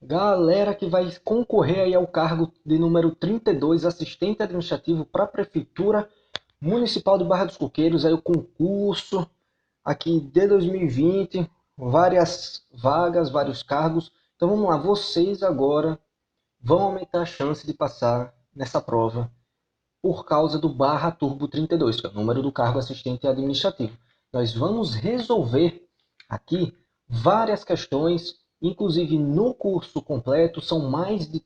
Galera que vai concorrer aí ao cargo de número 32, assistente administrativo para a Prefeitura Municipal de Barra dos Coqueiros, aí o concurso aqui de 2020, várias vagas, vários cargos. Então vamos lá, vocês agora vão aumentar a chance de passar nessa prova por causa do barra turbo 32, que é o número do cargo assistente administrativo. Nós vamos resolver aqui várias questões, inclusive no curso completo são mais de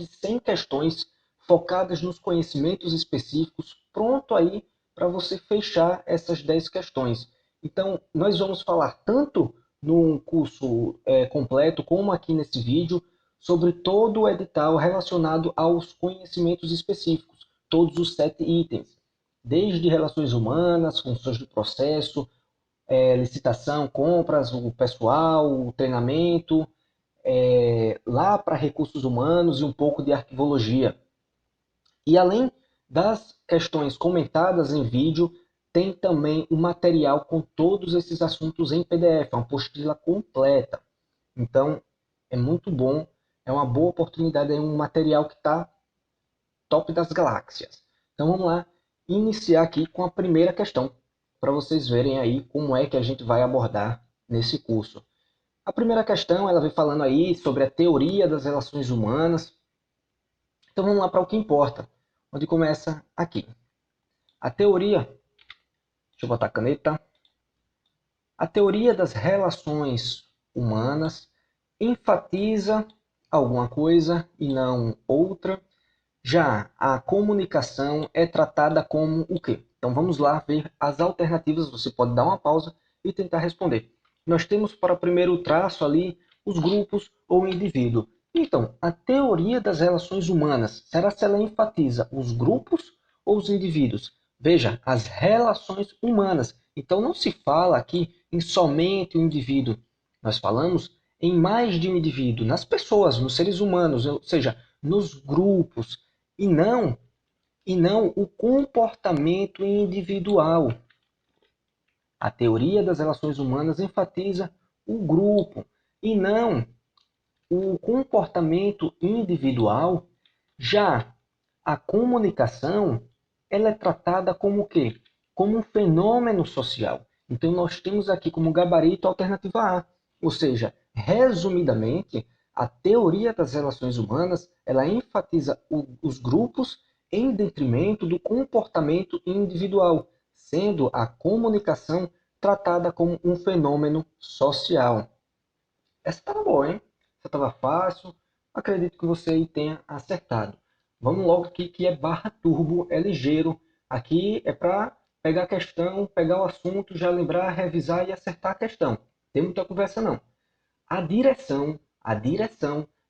100 questões focadas nos conhecimentos específicos, pronto aí para você fechar essas 10 questões. Então, nós vamos falar tanto no curso completo como aqui nesse vídeo sobre todo o edital relacionado aos conhecimentos específicos, todos os 7 itens, desde relações humanas, funções do processo, licitação, compras, o pessoal, o treinamento, lá para recursos humanos e um pouco de arquivologia. E além das questões comentadas em vídeo, tem também o material com todos esses assuntos em PDF, uma apostila completa. Então, é muito bom, é uma boa oportunidade, é um material que está top das galáxias. Então vamos lá, iniciar aqui com a primeira questão, para vocês verem aí como é que a gente vai abordar nesse curso. A primeira questão, ela vem falando aí sobre a teoria das relações humanas. Então vamos lá para o que importa, onde começa aqui. A teoria, deixa eu botar a caneta. A teoria das relações humanas enfatiza alguma coisa e não outra. Já a comunicação é tratada como o quê? Então vamos lá ver as alternativas. Você pode dar uma pausa e tentar responder. Nós temos para o primeiro traço ali os grupos ou indivíduo. Então, a teoria das relações humanas, será se ela enfatiza os grupos ou os indivíduos? Veja, as relações humanas. Então não se fala aqui em somente um indivíduo. Nós falamos em mais de um indivíduo, nas pessoas, nos seres humanos, ou seja, nos grupos, e não o comportamento individual. A teoria das relações humanas enfatiza o grupo e não o comportamento individual. Já a comunicação, ela é tratada como o quê? Como um fenômeno social. Então nós temos aqui como gabarito a alternativa A, ou seja, resumidamente, a teoria das relações humanas, ela enfatiza os grupos em detrimento do comportamento individual, sendo a comunicação tratada como um fenômeno social. Essa estava boa, hein? Essa estava fácil. Acredito que você aí tenha acertado. Vamos logo aqui que é barra turbo, é ligeiro. Aqui é para pegar a questão, pegar o assunto, já lembrar, revisar e acertar a questão. Tem muita conversa não. A direção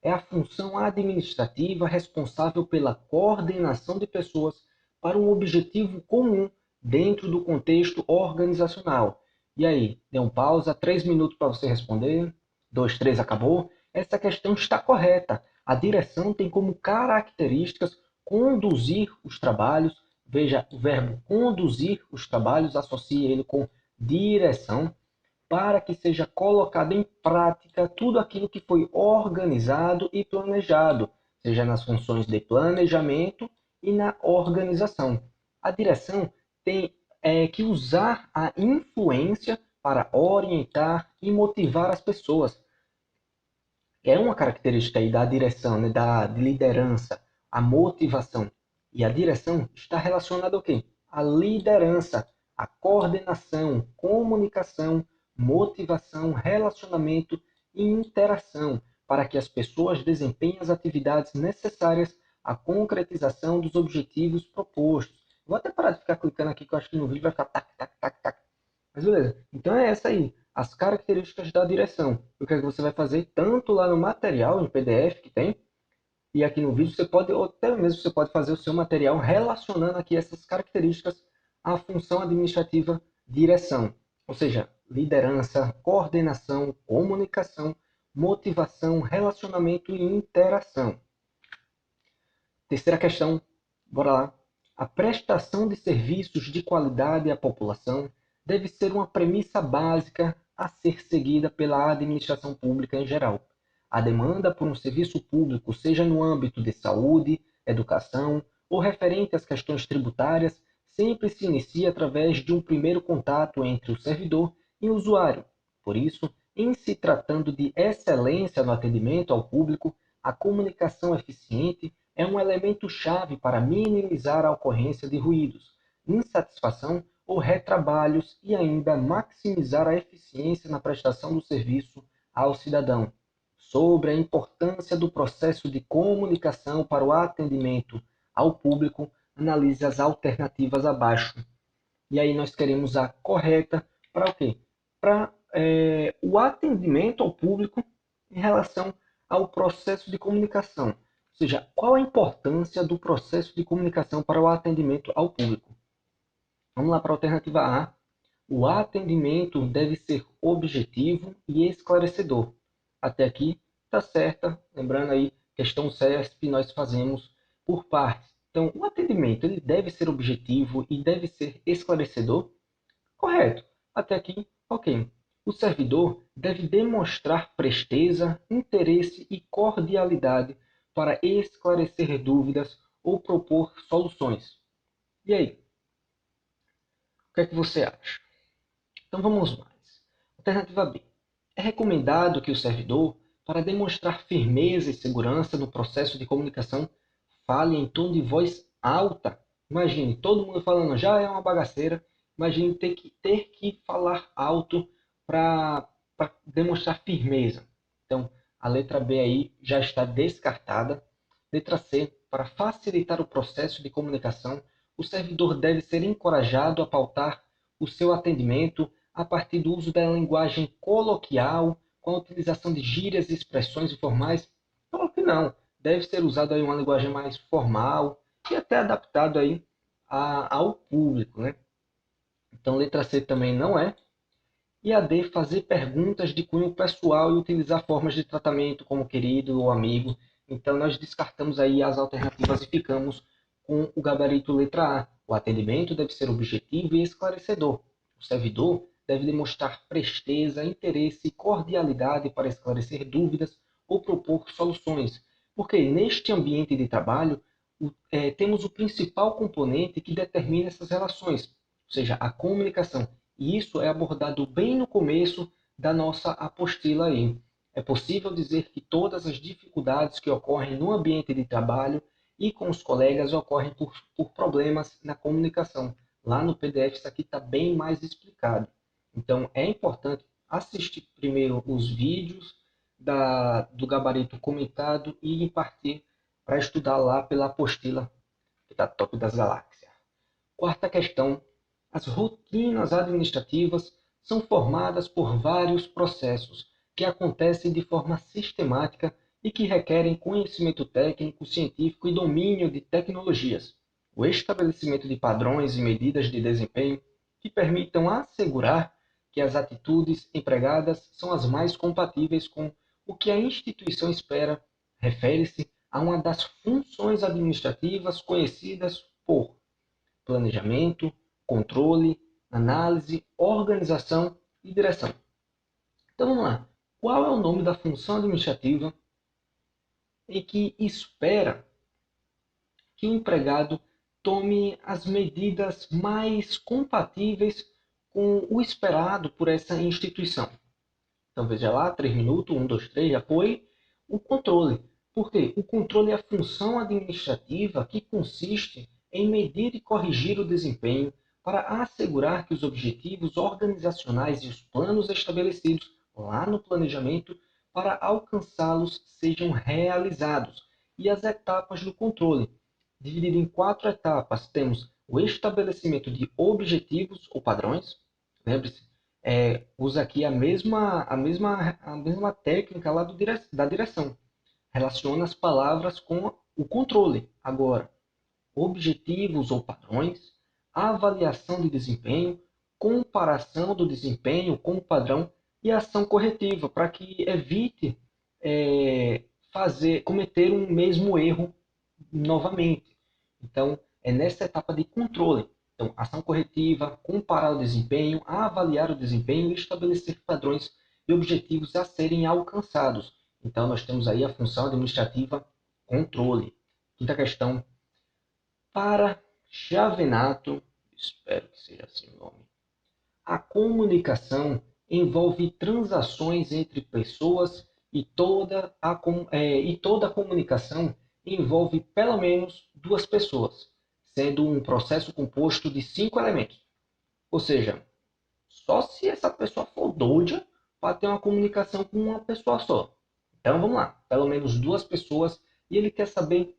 é a função administrativa responsável pela coordenação de pessoas para um objetivo comum dentro do contexto organizacional. E aí, dê um pausa, 3 minutos para você responder. 2, 3, acabou? Essa questão está correta. A direção tem como características conduzir os trabalhos. Veja, o verbo conduzir os trabalhos, associe ele com direção, para que seja colocado em prática tudo aquilo que foi organizado e planejado, seja nas funções de planejamento e na organização. A direção tem que usar a influência para orientar e motivar as pessoas. É uma característica aí da direção, né, da liderança, a motivação. E a direção está relacionada ao quê? A liderança, a coordenação, comunicação, motivação, relacionamento e interação, para que as pessoas desempenhem as atividades necessárias à concretização dos objetivos propostos. Vou até parar de ficar clicando aqui, que eu acho que no vídeo vai ficar tac, tac, tac, tac. Mas beleza. Então é essa aí, as características da direção. O que é que você vai fazer tanto lá no material, em PDF que tem, e aqui no vídeo você pode, ou até mesmo você pode fazer o seu material relacionando aqui essas características à função administrativa direção. Ou seja, liderança, coordenação, comunicação, motivação, relacionamento e interação. Terceira questão, bora lá. A prestação de serviços de qualidade à população deve ser uma premissa básica a ser seguida pela administração pública em geral. A demanda por um serviço público, seja no âmbito de saúde, educação ou referente às questões tributárias, sempre se inicia através de um primeiro contato entre o servidor e o usuário. Por isso, em se tratando de excelência no atendimento ao público, a comunicação eficiente é um elemento-chave para minimizar a ocorrência de ruídos, insatisfação ou retrabalhos e ainda maximizar a eficiência na prestação do serviço ao cidadão. Sobre a importância do processo de comunicação para o atendimento ao público, analise as alternativas abaixo. E aí nós queremos a correta para o quê? Para o atendimento ao público em relação ao processo de comunicação. Ou seja, qual a importância do processo de comunicação para o atendimento ao público? Vamos lá para a alternativa A. O atendimento deve ser objetivo e esclarecedor. Até aqui está certa. Lembrando aí, questão CESP nós fazemos por partes. Então, o atendimento ele deve ser objetivo e deve ser esclarecedor? Correto. Até aqui, ok. O servidor deve demonstrar presteza, interesse e cordialidade para esclarecer dúvidas ou propor soluções. E aí? O que é que você acha? Então vamos mais. Alternativa B. É recomendado que o servidor, para demonstrar firmeza e segurança no processo de comunicação, fale em tom de voz alta. Imagine, todo mundo falando já é uma bagaceira. Imagine ter que falar alto para demonstrar firmeza. Então, a letra B aí já está descartada. Letra C. Para facilitar o processo de comunicação, o servidor deve ser encorajado a pautar o seu atendimento a partir do uso da linguagem coloquial, com a utilização de gírias e expressões informais. Claro que não. Deve ser usado aí uma linguagem mais formal e até adaptado aí ao público, né? Então, letra C também não é. E a D, fazer perguntas de cunho pessoal e utilizar formas de tratamento como querido ou amigo. Então, nós descartamos aí as alternativas e ficamos com o gabarito letra A. O atendimento deve ser objetivo e esclarecedor. O servidor deve demonstrar presteza, interesse e cordialidade para esclarecer dúvidas ou propor soluções. Porque neste ambiente de trabalho, temos o principal componente que determina essas relações, ou seja, a comunicação. E isso é abordado bem no começo da nossa apostila aí. É possível dizer que todas as dificuldades que ocorrem no ambiente de trabalho e com os colegas ocorrem por problemas na comunicação. Lá no PDF isso aqui está bem mais explicado. Então é importante assistir primeiro os vídeos do gabarito comentado e partir para estudar lá pela apostila que está top das galáxias. Quarta questão. As rotinas administrativas são formadas por vários processos que acontecem de forma sistemática e que requerem conhecimento técnico, científico e domínio de tecnologias. O estabelecimento de padrões e medidas de desempenho que permitam assegurar que as atitudes empregadas são as mais compatíveis com o que a instituição espera, refere-se a uma das funções administrativas conhecidas por planejamento, controle, análise, organização e direção. Então vamos lá. Qual é o nome da função administrativa em que espera que o empregado tome as medidas mais compatíveis com o esperado por essa instituição? Então veja lá, 3 minutos, 1, 2, 3, já foi. O controle. Por quê? O controle é a função administrativa que consiste em medir e corrigir o desempenho para assegurar que os objetivos organizacionais e os planos estabelecidos lá no planejamento para alcançá-los sejam realizados. E as etapas do controle. Dividido em 4 etapas, temos o estabelecimento de objetivos ou padrões. Lembre-se, usa aqui a mesma técnica lá da direção. Relaciona as palavras com o controle. Agora, objetivos ou padrões, avaliação de desempenho, comparação do desempenho com o padrão e ação corretiva, para que evite cometer um mesmo erro novamente. Então, é nessa etapa de controle. Então, ação corretiva, comparar o desempenho, avaliar o desempenho e estabelecer padrões e objetivos a serem alcançados. Então, nós temos aí a função administrativa controle. Quinta questão, para Chavenato, espero que seja assim o nome, a comunicação envolve transações entre pessoas e toda a comunicação envolve pelo menos duas pessoas, sendo um processo composto de 5 elementos. Ou seja, só se essa pessoa for doida para ter uma comunicação com uma pessoa só. Então vamos lá, pelo menos duas pessoas, e ele quer saber,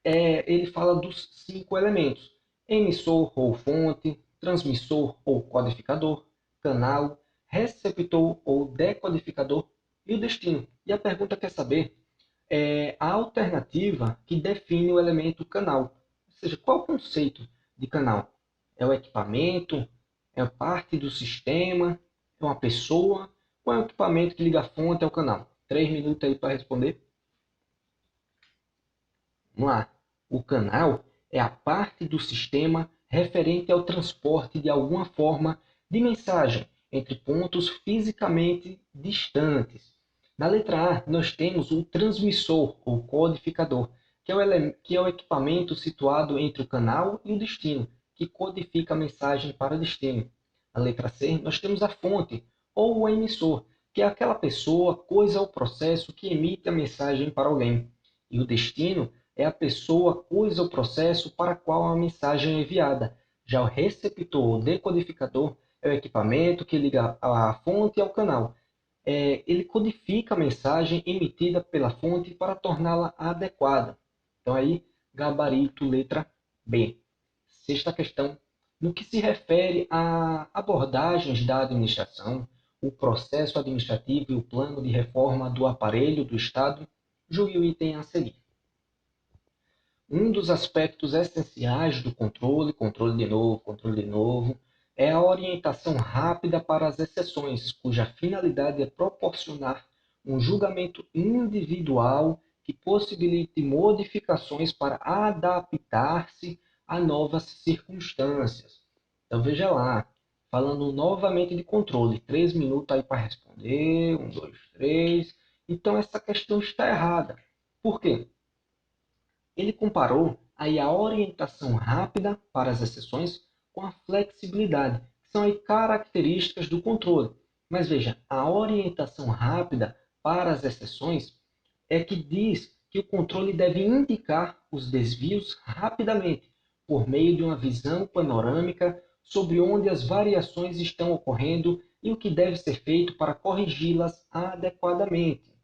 ele fala dos 5 elementos: emissor ou fonte, transmissor ou codificador, canal, receptor ou decodificador e o destino. E a pergunta quer saber a alternativa que define o elemento canal. Ou seja, qual é o conceito de canal? É o equipamento? É parte do sistema? É uma pessoa? Ou é o equipamento que liga a fonte ao canal? 3 minutos aí para responder. Vamos lá. O canal é a parte do sistema referente ao transporte de alguma forma de mensagem entre pontos fisicamente distantes. Na letra A, nós temos o transmissor ou codificador, que é o equipamento situado entre o canal e o destino, que codifica a mensagem para o destino. Na letra C, nós temos a fonte ou o emissor, que é aquela pessoa, coisa ou processo que emite a mensagem para alguém. E o destino é a pessoa, coisa ou processo para a qual a mensagem é enviada. Já o receptor ou decodificador é o equipamento que liga a fonte ao canal. Ele codifica a mensagem emitida pela fonte para torná-la adequada. Então aí, gabarito letra B. Sexta questão. No que se refere a abordagens da administração, o processo administrativo e o plano de reforma do aparelho do Estado, julgue o item a seguir. Um dos aspectos essenciais do controle de novo, é a orientação rápida para as exceções, cuja finalidade é proporcionar um julgamento individual que possibilite modificações para adaptar-se a novas circunstâncias. Então veja lá, falando novamente de controle, 3 minutos aí para responder, 1, 2, 3. Então essa questão está errada. Por quê? Ele comparou aí a orientação rápida para as exceções com a flexibilidade, que são aí características do controle. Mas veja, a orientação rápida para as exceções é que diz que o controle deve indicar os desvios rapidamente, por meio de uma visão panorâmica sobre onde as variações estão ocorrendo e o que deve ser feito para corrigi-las adequadamente.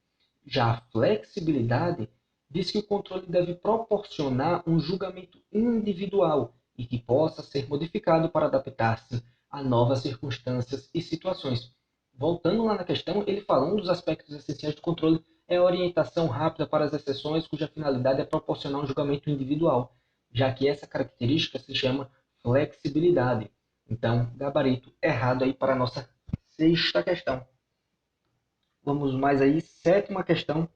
Já a flexibilidade diz que o controle deve proporcionar um julgamento individual e que possa ser modificado para adaptar-se a novas circunstâncias e situações. Voltando lá na questão, ele fala um dos aspectos essenciais do controle é a orientação rápida para as exceções, cuja finalidade é proporcionar um julgamento individual, já que essa característica se chama flexibilidade. Então, gabarito errado aí para a nossa sexta questão. Vamos mais aí, sétima questão.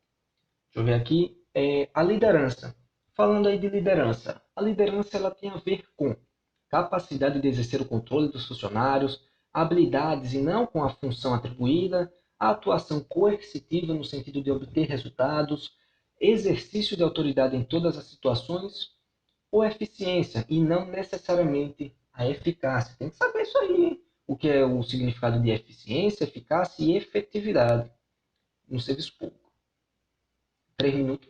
Deixa eu ver aqui. A liderança. Falando aí de liderança. A liderança ela tem a ver com capacidade de exercer o controle dos funcionários, habilidades e não com a função atribuída, a atuação coercitiva no sentido de obter resultados, exercício de autoridade em todas as situações, ou eficiência e não necessariamente a eficácia. Tem que saber isso aí, hein? O que é o significado de eficiência, eficácia e efetividade no serviço público. 3 minutos.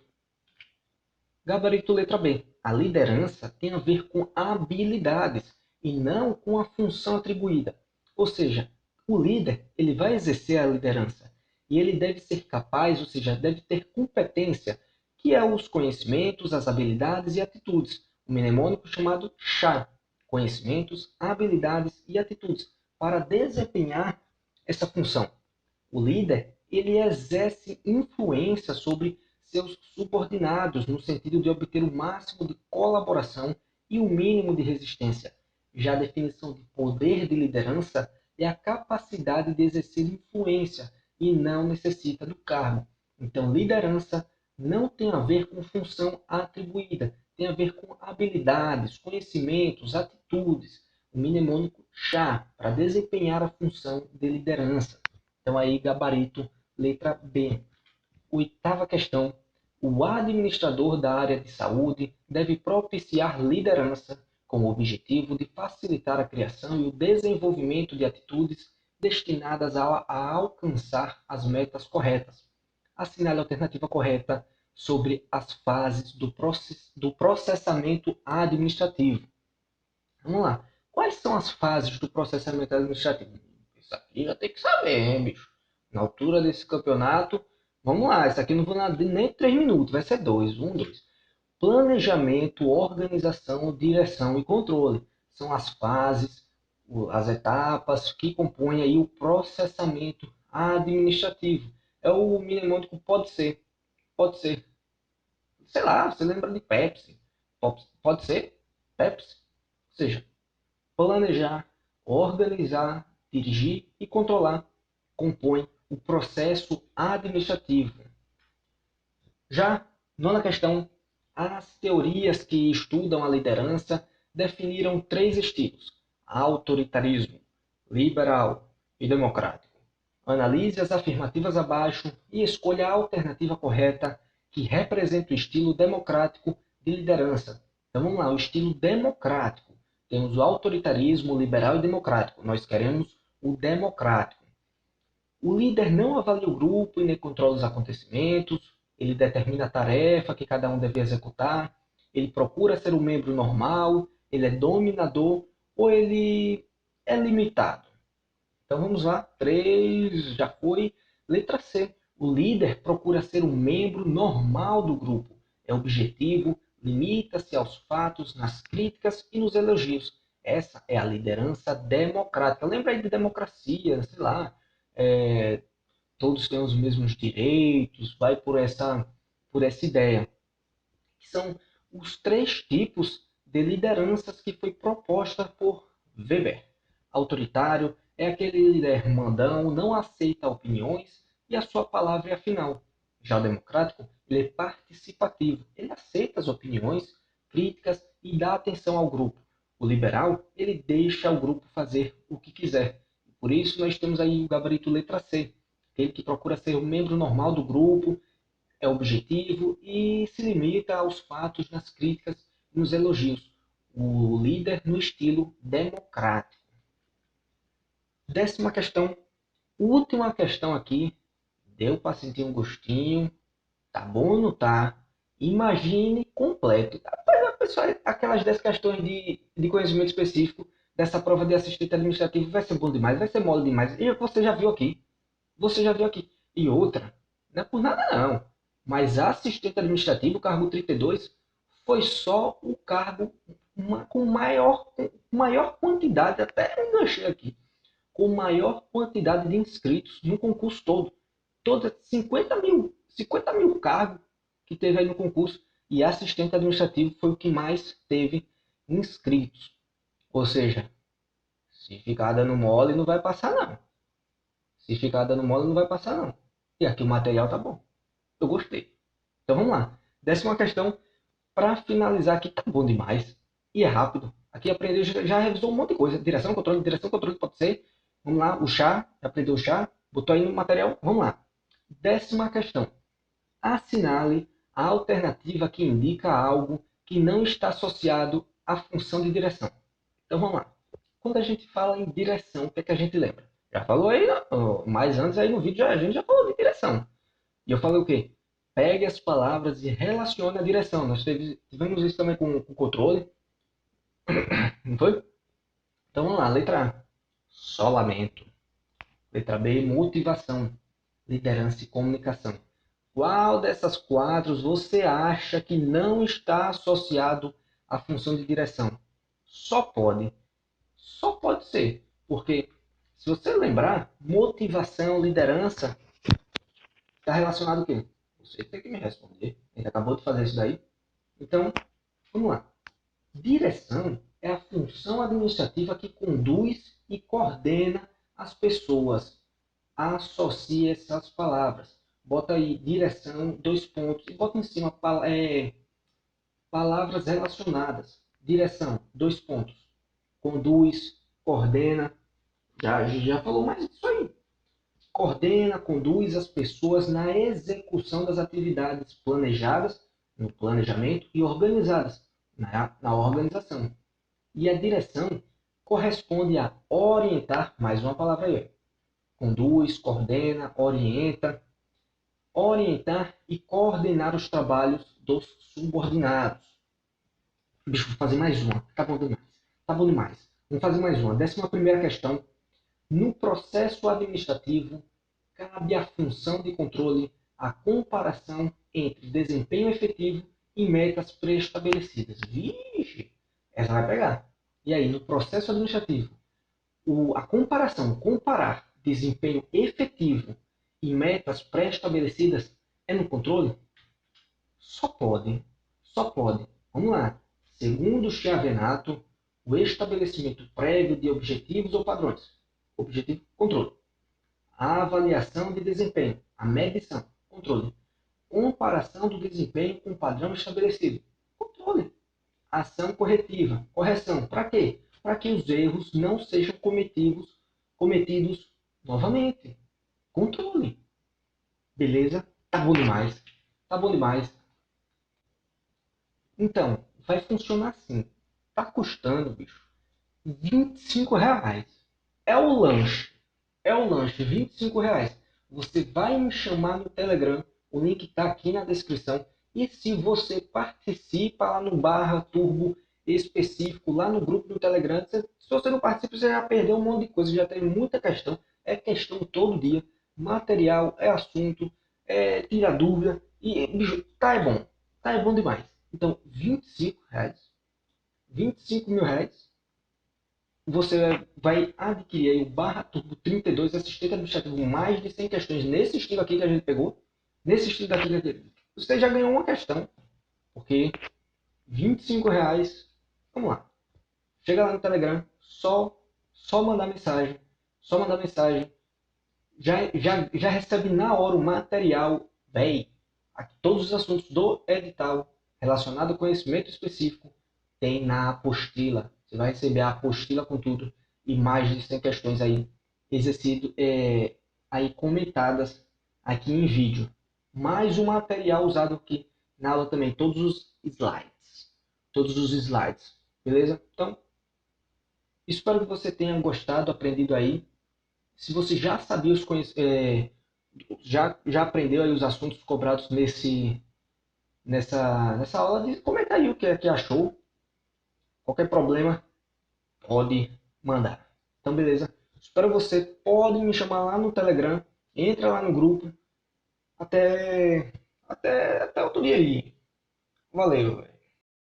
Gabarito letra B. A liderança tem a ver com habilidades e não com a função atribuída. Ou seja, o líder ele vai exercer a liderança e ele deve ser capaz, ou seja, deve ter competência, que é os conhecimentos, as habilidades e atitudes. Um mnemônico chamado CHA. Conhecimentos, habilidades e atitudes para desempenhar essa função. O líder ele exerce influência sobre seus subordinados, no sentido de obter o máximo de colaboração e o mínimo de resistência. Já a definição de poder de liderança é a capacidade de exercer influência e não necessita do cargo. Então, liderança não tem a ver com função atribuída, tem a ver com habilidades, conhecimentos, atitudes. O mnemônico CHA, para desempenhar a função de liderança. Então, aí, gabarito, letra B. Oitava questão. O administrador da área de saúde deve propiciar liderança com o objetivo de facilitar a criação e o desenvolvimento de atitudes destinadas a alcançar as metas corretas. Assinale a alternativa correta sobre as fases do processamento administrativo. Vamos lá. Quais são as fases do processamento administrativo? Isso aqui já tem que saber, hein, bicho? Na altura desse campeonato, vamos lá. Isso aqui não vou nem 3 minutos, vai ser 2. 1, 2. Planejamento, organização, direção e controle. São as fases, as etapas que compõem aí o processamento administrativo. É o mnemônico pode ser. Pode ser. Sei lá, você lembra de Pepsi. Pode ser Pepsi. Ou seja, planejar, organizar, dirigir e controlar compõem o processo administrativo. Já, nona questão, as teorias que estudam a liderança definiram 3 estilos: autoritarismo, liberal e democrático. Analise as afirmativas abaixo e escolha a alternativa correta que representa o estilo democrático de liderança. Então vamos lá, o estilo democrático. Temos o autoritarismo, liberal e democrático. Nós queremos o democrático. O líder não avalia o grupo e nem controla os acontecimentos. Ele determina a tarefa que cada um deve executar. Ele procura ser um membro normal. Ele é dominador ou ele é limitado. Então vamos lá. 3 já foi. Letra C. O líder procura ser um membro normal do grupo. É objetivo, limita-se aos fatos, nas críticas e nos elogios. Essa é a liderança democrática. Lembra aí de democracia, sei lá, todos têm os mesmos direitos, vai por essa ideia. Que são os 3 tipos de lideranças que foi proposta por Weber. Autoritário é aquele líder mandão, não aceita opiniões e a sua palavra é a final. Já o democrático, ele é participativo, ele aceita as opiniões, críticas e dá atenção ao grupo. O liberal, ele deixa o grupo fazer o que quiser. Por isso nós temos aí o gabarito letra C, aquele que procura ser um membro normal do grupo, é objetivo e se limita aos fatos, nas críticas e nos elogios. O líder no estilo democrático. 10ª questão, última questão aqui. Deu para sentir um gostinho? Tá bom ou não tá? Imagine completo. Rapaz, pessoal, aquelas 10 questões de conhecimento específico dessa prova de assistente administrativo vai ser bom demais, vai ser mole demais. E você já viu aqui. Você já viu aqui. E outra, não é por nada não, mas assistente administrativo, cargo 32, foi só o cargo com maior quantidade, até enganchei aqui, com maior quantidade de inscritos no concurso todo. Toda 50 mil cargos que teve aí no concurso, e assistente administrativo foi o que mais teve inscritos. Ou seja, se ficar dando mole, não vai passar não. Se ficar dando mole, não vai passar não. E aqui o material tá bom. Eu gostei. Então vamos lá. 10ª questão. Para finalizar aqui, tá bom demais. E é rápido. Aqui aprendeu, já revisou um monte de coisa. Direção, controle pode ser. Vamos lá. O chá. Já aprendeu o chá. Botou aí no material. Vamos lá. 10ª questão. Assinale a alternativa que indica algo que não está associado à função de direção. Então vamos lá. Quando a gente fala em direção, o que é que a gente lembra? Já falou aí, mais antes aí no vídeo, a gente já falou de direção. E eu falei o quê? Pegue as palavras e relacione a direção. Nós tivemos isso também com o controle. Não foi? Então vamos lá. Letra A. Solamento. Letra B. Motivação. Liderança e comunicação. Qual dessas 4 você acha que não está associado à função de direção? Só pode. Só pode ser. Porque, se você lembrar, motivação, liderança, está relacionado o quê? Você tem que me responder. A gente acabou de fazer isso daí. Então, vamos lá. Direção é a função administrativa que conduz e coordena as pessoas. Associe essas palavras. Bota aí direção, 2 pontos. E bota em cima palavras relacionadas. Direção, 2 pontos. Conduz, coordena. Já falou mais disso aí. coordena, conduz as pessoas na execução das atividades planejadas no planejamento e organizadas na organização. E a direção corresponde a orientar, mais uma palavra aí, conduz, coordena, orienta, orientar e coordenar os trabalhos dos subordinados. Deixa eu fazer mais uma. Tá bom demais. Tá bom demais. Vamos fazer mais uma. 11ª questão. No processo administrativo, cabe à função de controle a comparação entre desempenho efetivo e metas pré-estabelecidas. Vixe, essa vai pegar. E aí, no processo administrativo, a comparação, comparar desempenho efetivo e metas pré-estabelecidas é no controle? Só pode. Só pode. Vamos lá. Segundo Chiavenato, o estabelecimento prévio de objetivos ou padrões. Objetivo, controle. A avaliação de desempenho, a medição, controle. Comparação do desempenho com o padrão estabelecido, controle. Ação corretiva, correção. Para quê? Para que os erros não sejam cometidos novamente. Controle. Beleza? Tá bom demais. Tá bom demais. Então, vai funcionar assim. Tá custando, bicho, R$ 25. É o lanche. É o lanche, R$ 25. Você vai me chamar no Telegram. O link está aqui na descrição. E se você participa lá no barra turbo específico, lá no grupo do Telegram, se você não participa, você já perdeu um monte de coisa. Já tem muita questão. É questão todo dia. Material, é assunto, é tira dúvida. E, bicho, tá é bom. Tá é bom demais. Então, R$ 25. R$ 25.000. Você vai adquirir aí o Barra Turbo 32, assistente administrativo, mais de 100 questões nesse estilo aqui que a gente pegou. Nesse estilo daqui, você já ganhou uma questão, porque R$ 25, vamos lá. Chega lá no Telegram, só mandar mensagem, só mandar mensagem. Já recebe na hora o material, todos os assuntos do edital relacionado ao conhecimento específico tem na apostila. Você vai receber a apostila com tudo e mais de 100 questões aí, exercido, aí comentadas aqui em vídeo. Mais um material usado aqui na aula também, todos os slides. Todos os slides, beleza? Então, espero que você tenha gostado, aprendido aí. Se você já sabia já aprendeu aí os assuntos cobrados nessa aula, comenta aí o que achou. Qualquer problema, pode mandar. Então, beleza? Espero você. Pode me chamar lá no Telegram. Entra lá no grupo. Até outro dia aí. Valeu.